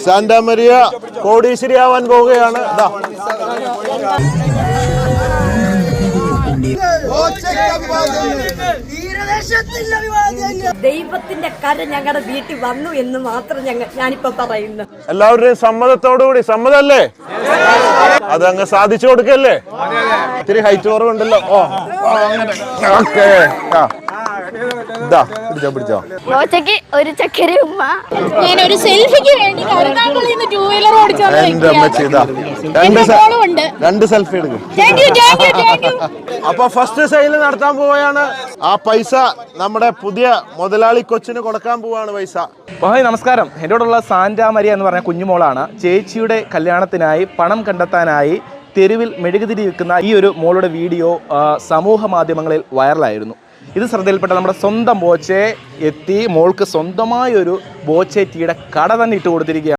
Santa Maria കോടീശ്വരിയാവാൻ പോവുകയാണ്. ദൈവത്തിന്റെ കര ഞങ്ങളുടെ വീട്ടിൽ വന്നു എന്ന് മാത്രം ഞാനിപ്പോ പറയുന്നു. എല്ലാവരുടെയും സമ്മതത്തോടുകൂടി, സമ്മതല്ലേ? അതങ്ങ് സാധിച്ചു കൊടുക്കല്ലേ? ഇത്തിരി ഹൈറ്റ് കുറവുണ്ടല്ലോ. ഓക്കെ, പിടിച്ചോ. ഒരു ചക്കര ഉമ്മ. ഞാൻ ഒരു സെൽഫിക്ക് വേണ്ടി കരുനാഗപ്പള്ളിയിൽ 2 വീലർ ഓടിച്ചു. രണ്ട് സെൽഫി എടുക്കും. അപ്പൊ ഫസ്റ്റ് സെയിൽ നടത്താൻ പോവുകയാണ്. ആ പൈസ നമ്മുടെ പുതിയ മുതലാളി കൊച്ചിന് കൊടുക്കാൻ പോവാണ് പൈസ. ഹായ്, നമസ്കാരം. എൻ്റെ കൂടെയുള്ള സാന്റാ മരിയ എന്ന് പറഞ്ഞ കുഞ്ഞുമോളാണ്. ചേച്ചിയുടെ കല്യാണത്തിനായി പണം കണ്ടെത്താനായി തെരുവിൽ മെഴുകുതിരി വിൽക്കുന്ന ഈ ഒരു മോളുടെ വീഡിയോ സമൂഹ മാധ്യമങ്ങളിൽ വൈറലായിരുന്നു. ഇത് ശ്രദ്ധയിൽപ്പെട്ട നമ്മുടെ സ്വന്തം ബോച്ചെ എത്തി മോൾക്ക് സ്വന്തമായൊരു ബോച്ചെ ടീയുടെ കട തന്നെ ഇട്ട് കൊടുത്തിരിക്കുകയാണ്.